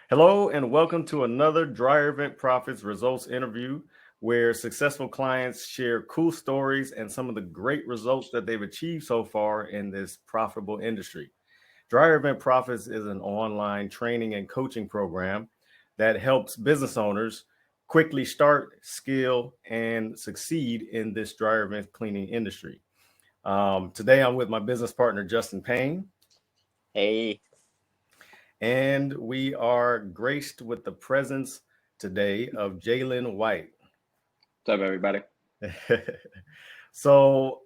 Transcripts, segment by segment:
Hello and welcome to another Dryer Vent Profits results interview where successful clients share cool stories and some of the great results that they've achieved so far in this profitable industry. Dryer Vent Profits is an online training and coaching program that helps business owners quickly start, scale, and succeed in this dryer vent cleaning industry. Today I'm with my business partner, Justin Payne. Hey. And we are graced with the presence today of Jaylen White. What's up, everybody? So,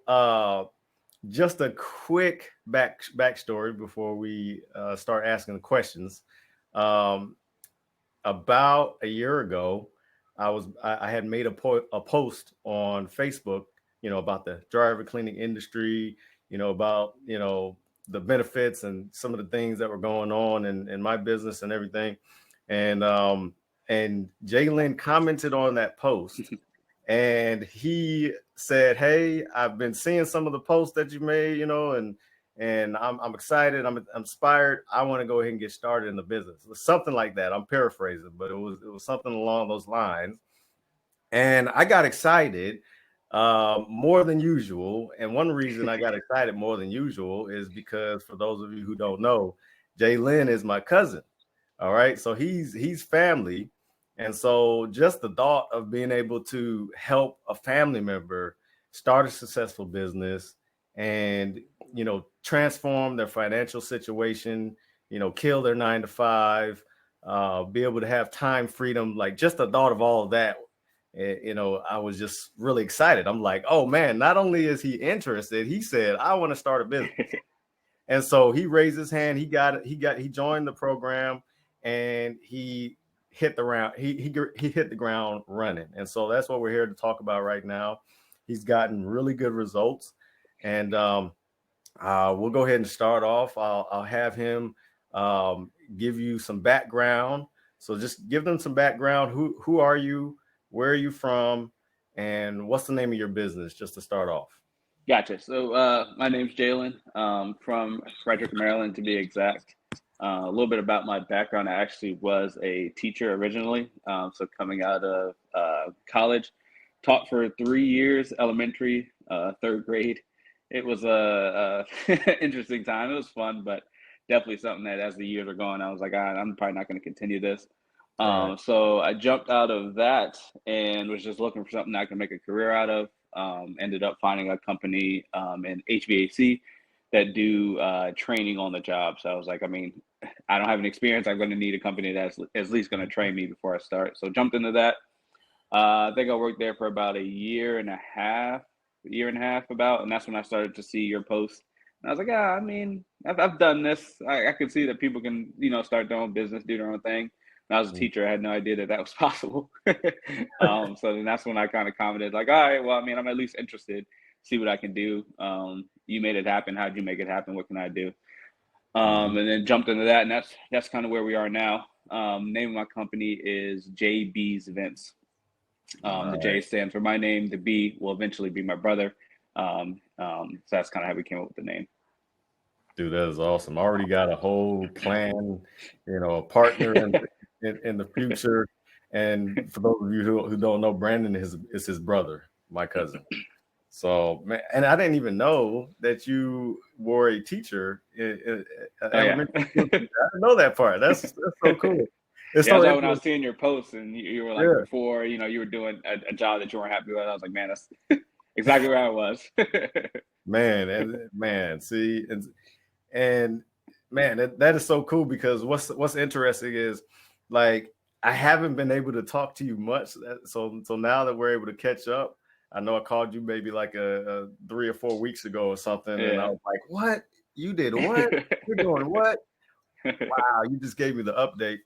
just a quick backstory before we start asking the questions. About a year ago, I had made a post on Facebook, about the dryer vent cleaning industry, about the benefits and some of the things that were going on in my business and everything. And Jaylen commented on that post and he said, "Hey, I've been seeing some of the posts that you made, and I'm excited. I'm inspired. I want to go ahead and get started in the business." It was something like that. I'm paraphrasing, but it was something along those lines. And I got excited more than usual. And one reason I got excited more than usual is because, for those of you who don't know, Jaylen is my cousin. All right. So he's family. And so just the thought of being able to help a family member start a successful business and, transform their financial situation, kill their 9 to 5, be able to have time freedom, like just the thought of all of that, I was just really excited. I'm like, oh man, not only is he interested, he said, I want to start a business. And so he raised his hand. He joined the program and he hit the ground running. And so that's what we're here to talk about right now. He's gotten really good results. And we'll go ahead and start off. I'll have him give you some background. So just give them some background. Who are you? Where are you from? And what's the name of your business, just to start off? Gotcha. So my name's Jaylen, from Frederick, Maryland, to be exact. A little bit about my background. I actually was a teacher originally. So coming out of college, taught for 3 years, elementary, 3rd grade. It was a interesting time. It was fun, but definitely something that as the years are going, I was like, I'm probably not going to continue this. So I jumped out of that and was just looking for something I can make a career out of. Ended up finding a company in HVAC that do training on the job. So I was like, I don't have any experience. I'm going to need a company that's at least going to train me before I start. So jumped into that. I think I worked there for about a year and a half about, and that's when I started to see your posts. And I was like, I've done this. I could see that people can, start their own business, do their own thing. When I was a teacher, I had no idea that was possible. So then that's when I kind of commented, like, all right, well, I'm at least interested, see what I can do. You made it happen. How'd you make it happen? What can I do? And then jumped into that, and that's kind of where we are now. Name of my company is JB's Vents. The J stands for my name. The B will eventually be my brother. So that's kind of how we came up with the name. Dude, that is awesome. I already got a whole plan, a partner in the future. And for those of you who don't know, Brandon is his brother, my cousin. So, man, and I didn't even know that you were a teacher. I didn't know that part. That's so cool. It's so when I was seeing your posts and you were like, before, you were doing a job that you weren't happy with. I was like, man, that's exactly where I was. man, see, and man, that is so cool, because what's interesting is, like, I haven't been able to talk to you much. So now that we're able to catch up, I know I called you maybe like a 3 or 4 weeks ago or something. Yeah. And I was like, what? You did what? You're doing what? Wow, you just gave me the update.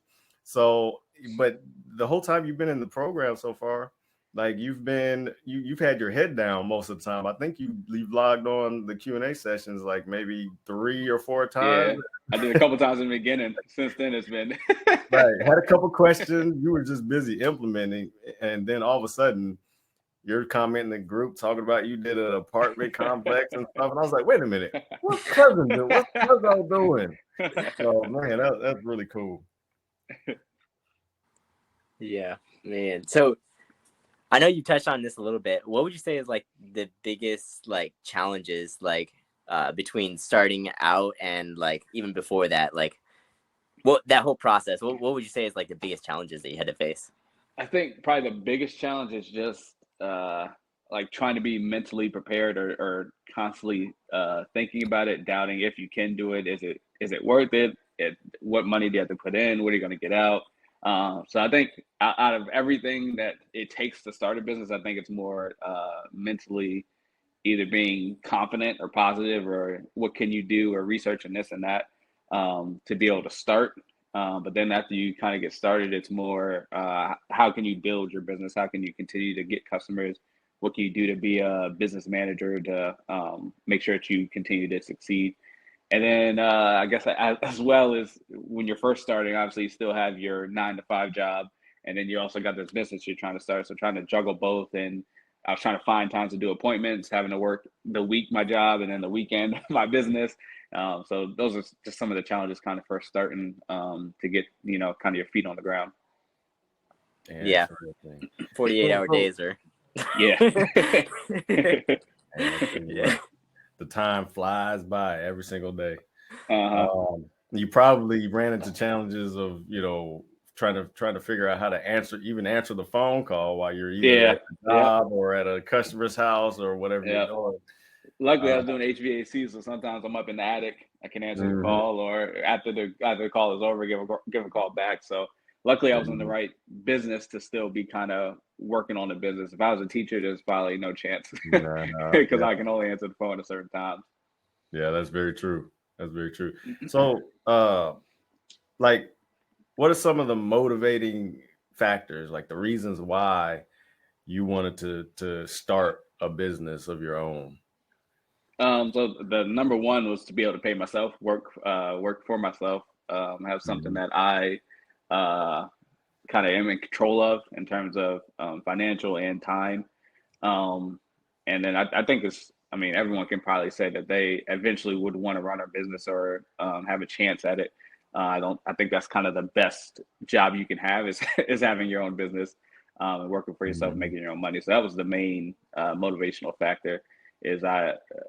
So, but the whole time you've been in the program so far, like, you've had your head down most of the time. I think you've logged on the Q&A sessions like maybe 3 or 4 times. Yeah, I did a couple times in the beginning. Since then, it's been right. Had a couple questions. You were just busy implementing, and then all of a sudden, you're commenting in the group talking about you did an apartment complex and stuff. And I was like, wait a minute, what's cousin doing? What's cousin doing? So, man, that's really cool. Yeah, man. So I know you touched on this a little bit. What would you say is like the biggest like challenges like between starting out and like even before that, like what that whole process, what would you say is like the biggest challenges that you had to face? I think probably the biggest challenge is just like trying to be mentally prepared or constantly thinking about it, doubting if you can do it. Is it worth it? What money do you have to put in? What are you going to get out? So I think out of everything that it takes to start a business, I think it's more mentally either being confident or positive or what can you do or researching this and that to be able to start. But then after you kind of get started, it's more how can you build your business? How can you continue to get customers? What can you do to be a business manager to make sure that you continue to succeed? And then I guess as well as when you're first starting, obviously you still have your 9 to 5 job, and then you also got this business you're trying to start. So trying to juggle both, and I was trying to find time to do appointments, having to work the week my job, and then the weekend my business. So those are just some of the challenges kind of first starting to get kind of your feet on the ground. Yeah, 48-hour days or yeah. Yeah. The time flies by every single day. Uh-huh. You probably ran into challenges of trying to figure out how to answer the phone call while you're either Yeah. at the job or at a customer's house or whatever you're Yeah. doing. Luckily, I was doing HVAC, so sometimes I'm up in the attic. I can answer the call, or after the call is over, give a call back. So luckily, I was in the right business to still be kind of working on the business. If I was a teacher, there's probably no chance because I can only answer the phone at certain times. Yeah, that's very true. That's very true. So, like, what are some of the motivating factors, like the reasons why you wanted to start a business of your own? So the number one was to be able to pay myself, work for myself, have something that I kind of am in control of in terms of financial and time. And then I think everyone can probably say that they eventually would want to run a business or have a chance at it. I think that's kind of the best job you can have is having your own business and working for yourself, making your own money. So that was the main motivational factor.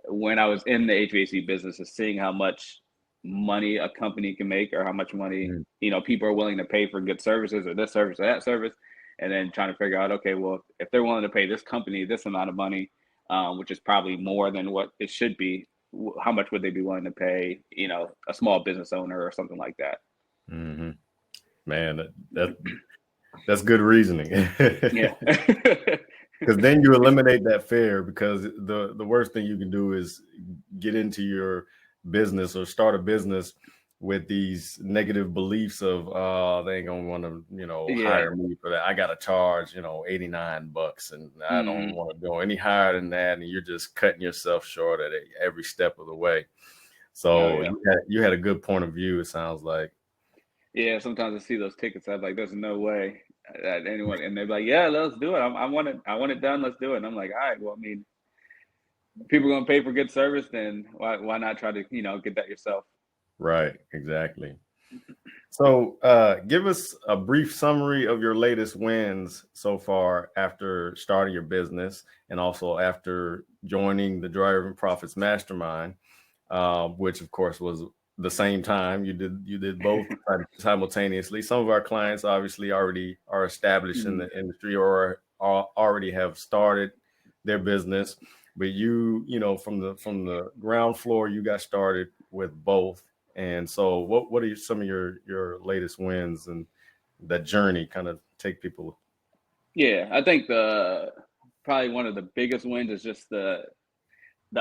When I was in the HVAC business, is seeing how much money a company can make or how much money people are willing to pay for good services or this service or that service, and then trying to figure out, okay, well, if they're willing to pay this company this amount of money, which is probably more than what it should be, how much would they be willing to pay a small business owner or something like that? Man, that's good reasoning. Yeah. Because then you eliminate that fear, because the worst thing you can do is get into your business or start a business with these negative beliefs of they ain't gonna want to hire me for that. I gotta charge $89 and I don't want to go any higher than that, and you're just cutting yourself short at every step of the way. So you had a good point of view, it sounds like. Yeah, sometimes I see those tickets, I'm like, there's no way that anyone, and they're like, yeah, let's do it. I want it done. Let's do it. And I'm like, all right, well, people are going to pay for good service, then why not try to, get that yourself? Right. Exactly. So give us a brief summary of your latest wins so far after starting your business and also after joining the Dryer Vent Profits Mastermind, which of course was the same time you did both simultaneously. Some of our clients obviously already are established in the industry or already have started their business, but you from the ground floor, you got started with both. And so what are some of your latest wins and that journey? Kind of take people. Yeah, I think probably one of the biggest wins is just the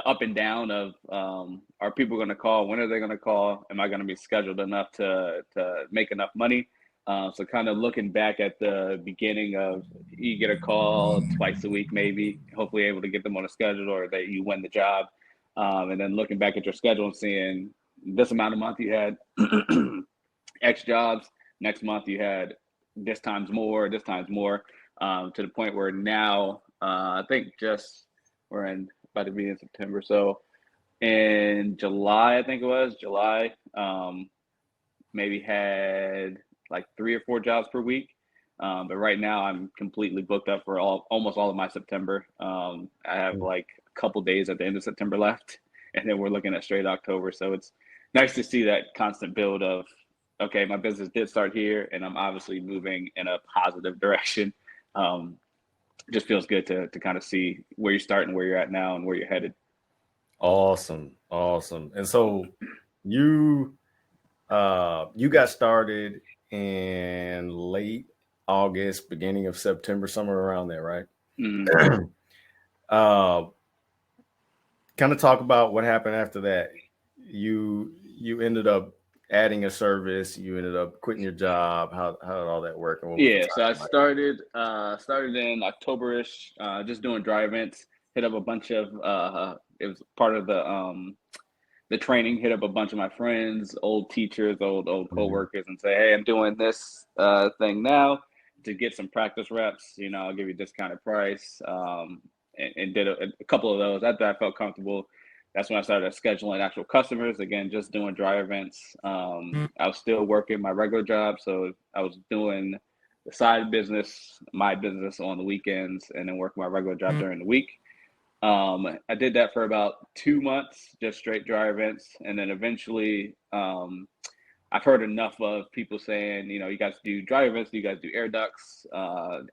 up and down of are people going to call? When are they going to call? Am I going to be scheduled enough to make enough money? So kind of looking back at the beginning of, you get a call twice a week, maybe, hopefully able to get them on a schedule or that you win the job. And then looking back at your schedule and seeing this amount of month you had X jobs, next month you had this times more, to the point where now I think we're about to be in September. So in July, I think it was July, maybe had like 3 or 4 jobs per week. But right now I'm completely booked up for almost all of my September. I have like a couple days at the end of September left, and then we're looking at straight October. So it's nice to see that constant build of, okay, my business did start here, and I'm obviously moving in a positive direction. Just feels good to kind of see where you start and where you're at now and where you're headed. Awesome. And so you got started in late August, beginning of September, somewhere around there, right? Mm-hmm. Kind of talk about what happened after that. You ended up adding a service. You ended up quitting your job. How did all that work? Yeah, so I started in October-ish, just doing dryer vents. Hit up a bunch of it was part of the training. Hit up a bunch of my friends, old teachers, old coworkers, and say, hey, I'm doing this thing now to get some practice reps. You know, I'll give you a discounted price. And did a couple of those. After I felt comfortable, that's when I started scheduling actual customers. Again, just doing dryer vents. I was still working my regular job, so I was doing the side business, my business on the weekends, and then working my regular job during the week. I did that for about 2 months, just straight dryer vents, and then eventually, I've heard enough of people saying, you know, you guys do dryer vents, you guys do air ducts,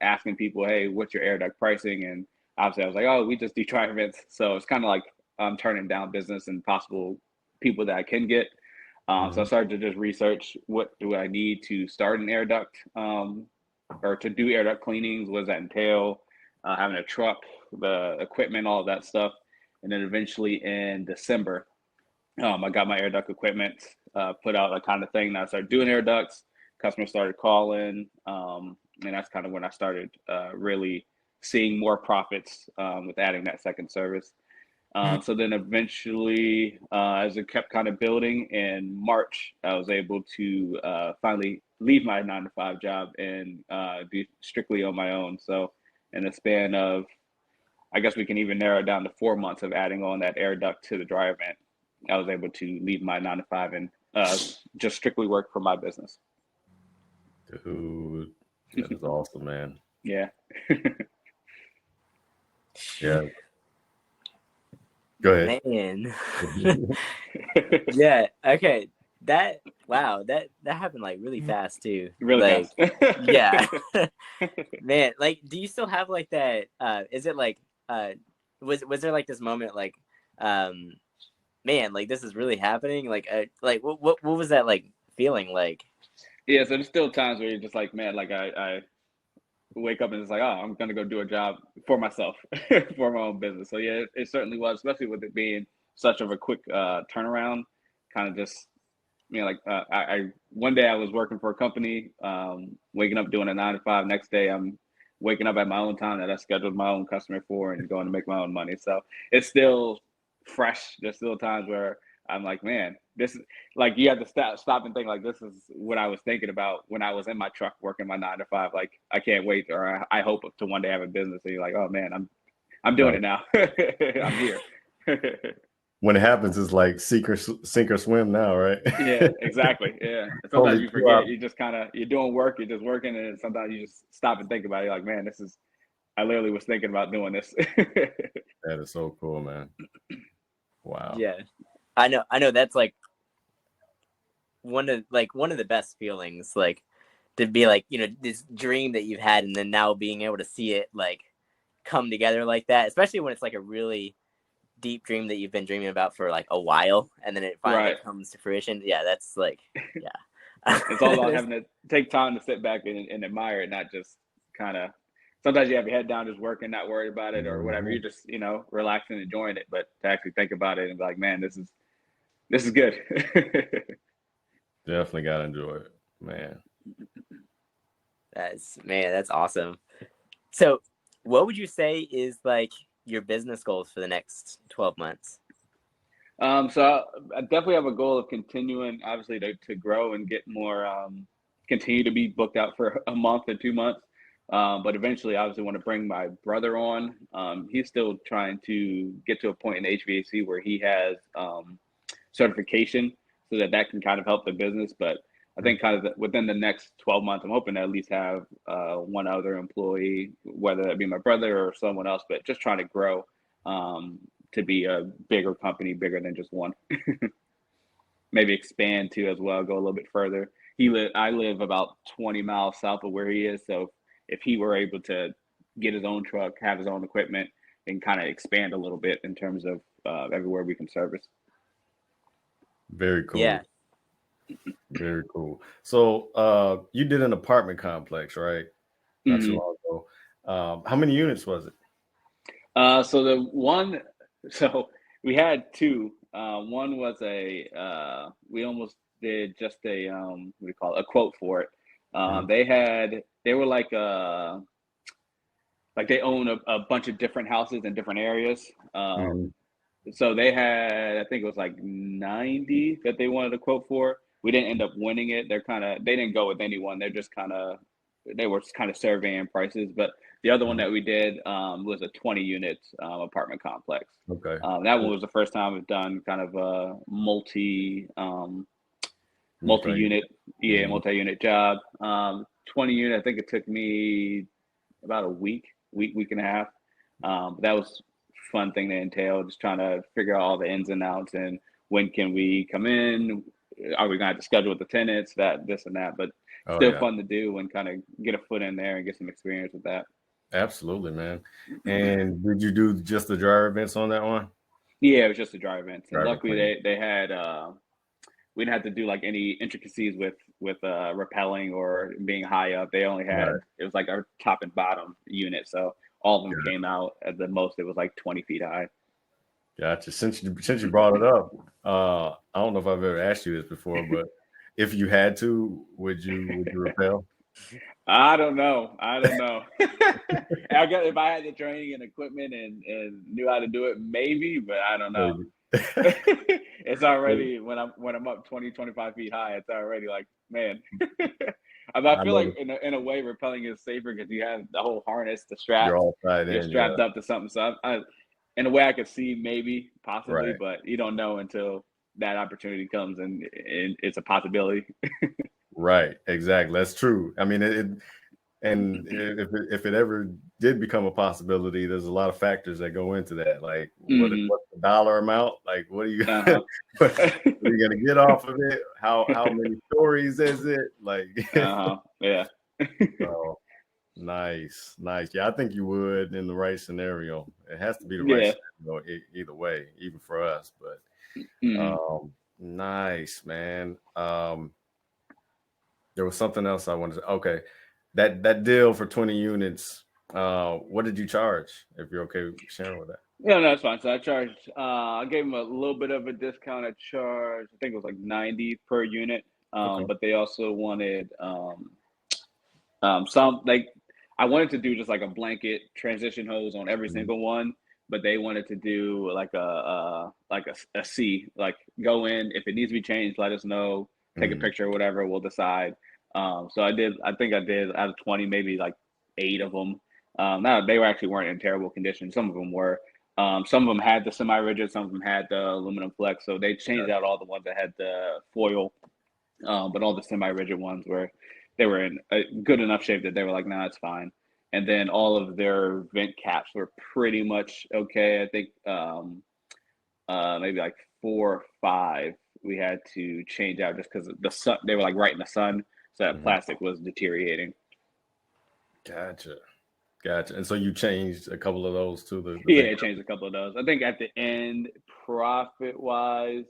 asking people, hey, what's your air duct pricing? And obviously I was like, oh, we just do dryer vents. So it's kind of like I'm turning down business and possible people that I can get. So I started to just research, what do I need to start an air duct, or to do air duct cleanings? What does that entail? Having a truck, the equipment, all of that stuff. And then eventually in December, I got my air duct equipment, put out a kind of thing that I started doing air ducts. Customers started calling, and that's kind of when I started really seeing more profits with adding that second service. So then eventually, as it kept kind of building in March, I was able to finally leave my 9-to-5 job and be strictly on my own. So in the span of, I guess we can even narrow it down to 4 months of adding on that air duct to the dryer vent, I was able to leave my 9-to-5 and just strictly work for my business. Dude, that is awesome, man. Yeah. Yeah. Go ahead. Man. Yeah. Okay. That happened like really fast too. Really fast. Yeah. Man, like, do you still have like that? Is it like was there like this moment like man, like this is really happening? Like what was that like feeling like? Yeah, so there's still times where you're just like, man, like I wake up and it's like, oh, I'm gonna go do a job for myself, for my own business. So yeah, it certainly was, especially with it being such of a quick turnaround. Kind of just, you know, like I one day I was working for a company, waking up doing a 9-to-5. Next day I'm waking up at my own time that I scheduled my own customer for and going to make my own money. So it's still fresh. There's still times where I'm like, man, this is like, you have to stop and think like, this is what I was thinking about when I was in my truck working my 9-to-5. Like, I can't wait, or I hope to one day have a business. And you're like, oh man, I'm doing it now. I'm here. When it happens, it's like sink or swim now, right? Yeah, exactly. Yeah. Sometimes you forget. You just you're doing work, you're just working, and sometimes you just stop and think about it. You're like, man, I literally was thinking about doing this. That is so cool, man. Wow. Yeah. I know that's like one of the best feelings, like to be like, you know, this dream that you've had and then now being able to see it like come together like that, especially when it's like a really deep dream that you've been dreaming about for like a while and then it finally comes to fruition. Yeah, that's like, yeah. It's all about having to take time to sit back and admire it, not just kind of, sometimes you have your head down just working, not worried about it or whatever. You're just, you know, relaxing, enjoying it, but to actually think about it and be like, man, this is good. Definitely got to enjoy it, man. That's awesome. So what would you say is like your business goals for the next 12 months? So I definitely have a goal of continuing, obviously, to grow and get more, continue to be booked out for a month or 2 months. But eventually, obviously, want to bring my brother on. He's still trying to get to a point in HVAC where he has certification so that can kind of help the business. But I think kind of within the next 12 months, I'm hoping to at least have one other employee, whether that be my brother or someone else, but just trying to grow to be a bigger company, bigger than just one. Maybe expand too as well, go a little bit further. I live about 20 miles south of where he is, so if he were able to get his own truck, have his own equipment, and kind of expand a little bit in terms of everywhere we can service. Very cool. Yeah. Very cool. So you did an apartment complex, right? Not too long ago. How many units was it? So we had two. One was we almost did just a what do you call it, a quote for it. They were like they own a bunch of different houses in different areas. So they had, I think it was like 90 that they wanted a quote for. We didn't end up winning it. They didn't go with anyone. They were kind of surveying prices. But the other one that we did was a 20 unit apartment complex. Okay. That one was the first time we've done kind of a multi-unit job. 20 unit, I think it took me about a week and a half. That was a fun thing to entail, just trying to figure out all the ins and outs and when can we come in? Are we going to have to schedule with the tenants, this and that, but still fun to do and kind of get a foot in there and get some experience with that. Absolutely, man. And did you do just the dryer vents on that one? Yeah, it was just the dryer vents. And luckily they had, we didn't have to do like any intricacies with rappelling or being high up. They only had, it was like our top and bottom unit. So all of them came out at the most, it was like 20 feet high. Gotcha. Since you brought it up, I don't know if I've ever asked you this before, but if you had to, would you rappel? I don't know. I guess if I had the training and equipment and knew how to do it, maybe, but I don't know. It's already when I'm up 20, 25 feet high, it's already like, man. I feel like in a way rappelling is safer because you have the whole harness, the strap. You're strapped up to something. So in a way I could see maybe, possibly, but you don't know until that opportunity comes and it's a possibility. Right. Exactly. That's true. I mean, if it ever did become a possibility, there's a lot of factors that go into that. Like, what's the dollar amount? Like, what are you, what are you going to get off of it? How many stories is it? Like, yeah. So, nice. Yeah, I think you would in the right scenario. It has to be the right scenario either way, even for us. But nice, man. There was something else I wanted to. Okay, that deal for 20 units. What did you charge? If you're okay with sharing with that. Yeah, no, that's fine. So I charged. I gave them a little bit of a discount. I charged, I think it was like 90 per unit. But they also wanted some, like, I wanted to do just like a blanket transition hose on every single one, but they wanted to do like a C, like go in, if it needs to be changed, let us know, take a picture or whatever, we'll decide. So I think I did out of 20, maybe like 8 of them. Now they weren't in terrible condition. Some of them were. Some of them had the semi-rigid, some of them had the aluminum flex. So they changed out all the ones that had the foil, but all the semi-rigid ones they were in a good enough shape that they were like, nah, it's fine. And then all of their vent caps were pretty much okay. I think maybe like 4 or 5 we had to change out just because the sun, they were like right in the sun, so that plastic was deteriorating. Gotcha. And so you changed a couple of those too? Yeah, changed a couple of those. I think at the end, profit-wise,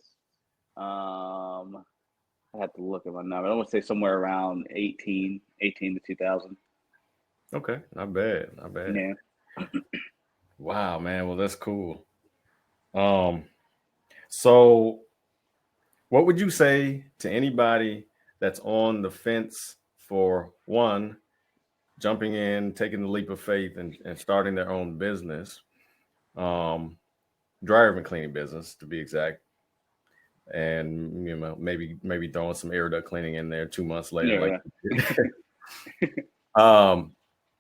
I have to look at my number. I would say somewhere around 18 to 2,000. Okay, not bad. Yeah. Wow, man. Well, that's cool. So what would you say to anybody that's on the fence for one, jumping in, taking the leap of faith and starting their own business, dryer vent cleaning business to be exact, and maybe throwing some air duct cleaning in there 2 months later,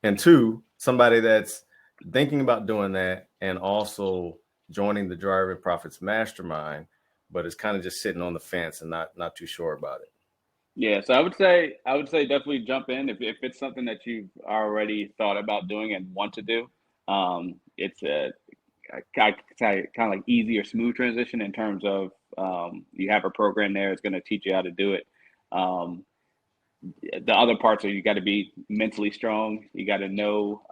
and 2, somebody that's thinking about doing that and also joining the Dryer Vent Profits Mastermind, but is kind of just sitting on the fence and not too sure about it. Yeah, so I would say definitely jump in if it's something that you've already thought about doing and want to do. It's kind of like easy or smooth transition in terms of you have a program there. It's going to teach you how to do it. Um, the other parts are you got to be mentally strong. You got to know,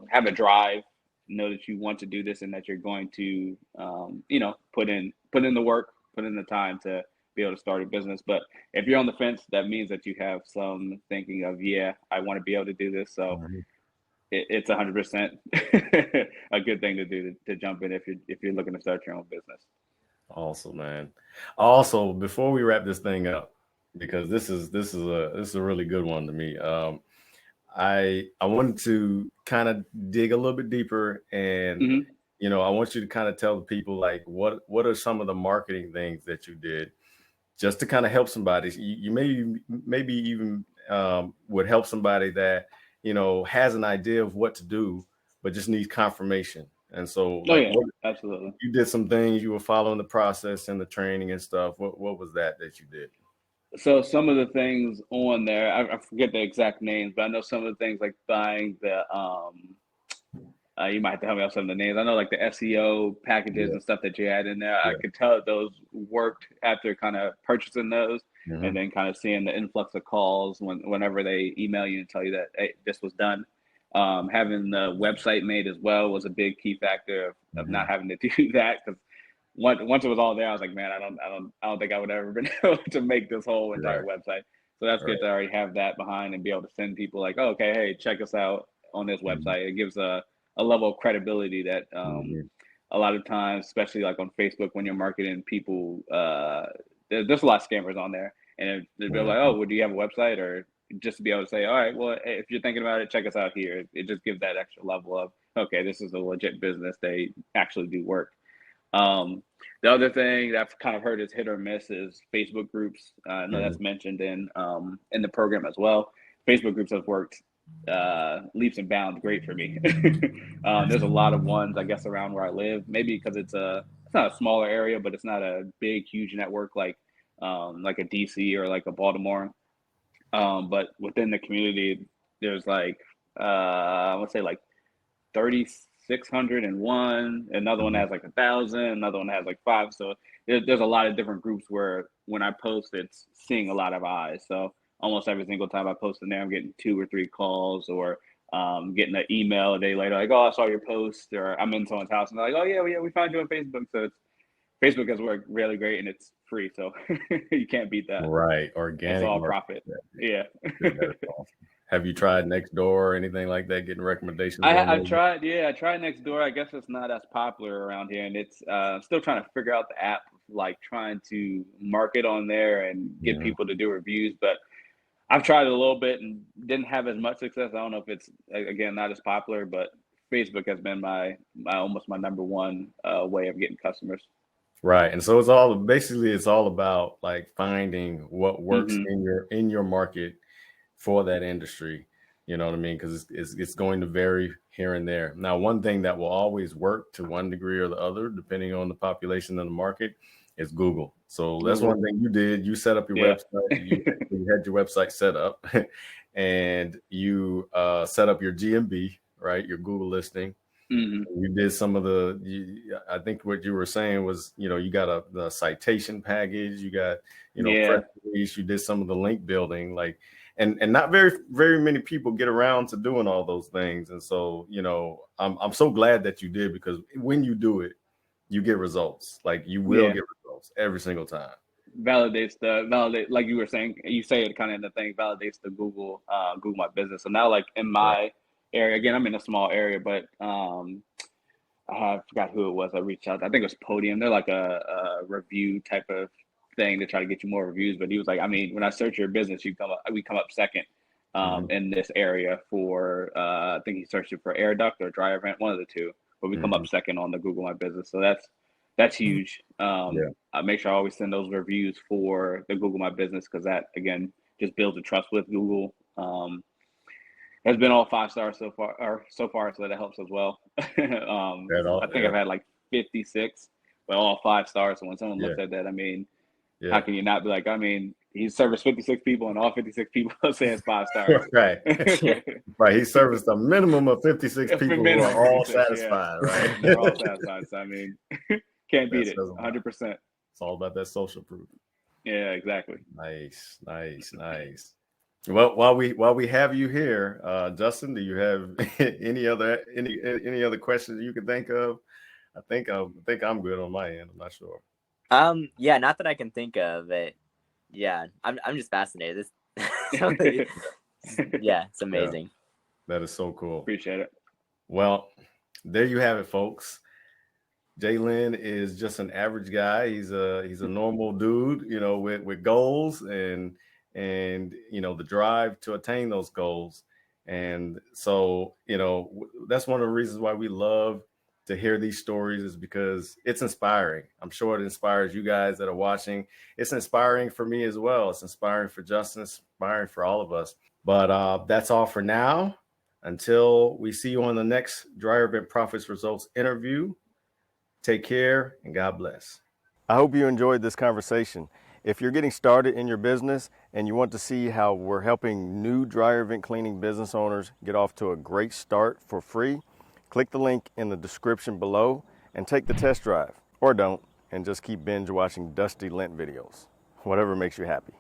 have a drive, know that you want to do this and that you're going to, put in the work, put in the time to be able to start a business. But if you're on the fence, that means that you have some thinking of, yeah, I want to be able to do this. So Mhm. it's 100% a good thing to do to jump in if you're looking to start your own business. Awesome, man. Also, before we wrap this thing up, because this is a really good one to me. I wanted to kind of dig a little bit deeper, and Hmm. I want you to kind of tell the people like what are some of the marketing things that you did just to kind of help somebody. You maybe even would help somebody that has an idea of what to do, but just needs confirmation. And so, Oh like, yeah, what absolutely. you did some things, you were following the process and the training and stuff. What was that you did? So some of the things on there, I forget the exact names, but I know some of the things like buying the you might have to help me out some of the names. I know like the SEO packages Yeah, and stuff that you had in there. I yeah. could tell that those worked after kind of purchasing those and Hmm. then kind of seeing the influx of calls whenever they email you and tell you that hey, this was done. Having the website made as well was a big key factor of Hmm. not having to do that because once it was all there, I was like, man, I don't think I would ever been able to make this whole entire Right, website. So that's good right. to already have that behind and be able to send people like, oh, okay, hey, check us out on this Hmm. website. It gives a level of credibility that Hmm. a lot of times, especially like on Facebook when you're marketing, people there's a lot of scammers on there, and they'll be like, Hmm. oh, well, do you have a website or just to be able to say, all right, well, hey, if you're thinking about it, check us out here. It just gives that extra level of okay, this is a legit business. They actually do work. Um, the other thing that I've kind of heard is hit or miss is Facebook groups. I know Hmm. that's mentioned in the program as well. Facebook groups have worked leaps and bounds great for me. There's a lot of ones I guess around where I live. Maybe because it's not a smaller area, but it's not a big huge network like a DC or like a Baltimore. But within the community, there's like I would say like 3,601. Another one Hmm. has like 1,000. Another one has like five. So there's a lot of different groups where when I post, it's seeing a lot of eyes. So almost every single time I post in there, I'm getting 2 or 3 calls or getting an email a day later, like, oh, I saw your post, or I'm in someone's house and they're like, oh, yeah, we found you on Facebook. So Facebook has worked really great and it's free. So you can't beat that. Right. It's Organic all market. profit. Yeah. That is awesome. Have you tried Nextdoor or anything like that? Getting recommendations on I there? tried, yeah, I tried next door. I guess it's not as popular around here, and it's still trying to figure out the app, like trying to market on there and get Hmm. people to do reviews. But I've tried it a little bit and didn't have as much success. I don't know if it's again not as popular, but Facebook has been my almost my number one way of getting customers. Right. And so it's all about like finding what works Hmm. in your market for that industry. You know what I mean? Because it's going to vary here and there. Now, one thing that will always work to one degree or the other, depending on the population of the market, is Google. So that's one Google, thing you did. You set up your yeah. website. You had your website set up, and you set up your GMB, right? Your Google listing. Hmm. You did some of I think what you were saying was, you got the citation package, you got, press Yeah. release, you did some of the link building, like, and not very, very many people get around to doing all those things. And so, I'm so glad that you did, because when you do it, you get results. Like, you will Yeah. get results every single time. Validate like you were saying, you say it kind of in the thing, validates the Google My Business. So now like in Right. my area, again, I'm in a small area, but I forgot who it was I reached out to. I think it was Podium. They're like a review type of thing to try to get you more reviews. But he was like, I mean, when I search your business, we come up second Hmm. in this area for I think he searched it for air duct or dryer vent, one of the two. But we come Hmm. up second on the Google My Business. So that's huge. Yeah. I make sure I always send those reviews for the Google My Business because that again just builds a trust with Google. Has been all 5 stars so far, so that helps as well. That all, I think yeah. I've had like 56, but all 5 stars. So when someone Yeah. looks at that, I mean, Yeah. How can you not be like, I mean, he's serviced 56 people and all 56 people say it's 5 stars. Right. Right. He serviced a minimum of 56 people who are all 56, satisfied, yeah. right? They're all satisfied. So, I mean, can't beat it. 100%. It's all about that social proof. Yeah, exactly. Nice. Well, while we have you here, Justin, do you have any other questions you can think of? I think I'm good on my end. I'm not sure. Yeah, not that I can think of it. Yeah, I'm just fascinated. Yeah, it's amazing. Yeah, that is so cool. Appreciate it. Well, there you have it, folks. Jaylen is just an average guy. He's a normal dude, with goals and the drive to attain those goals. And so, that's one of the reasons why we love to hear these stories, is because it's inspiring. I'm sure it inspires you guys that are watching. It's inspiring for me as well. It's inspiring for Justin, it's inspiring for all of us. But that's all for now. Until we see you on the next Dryer Vent Profits Results interview, take care and God bless. I hope you enjoyed this conversation. If you're getting started in your business and you want to see how we're helping new dryer vent cleaning business owners get off to a great start for free, click the link in the description below and take the test drive. Or don't, and just keep binge watching Dusty Lint videos. Whatever makes you happy.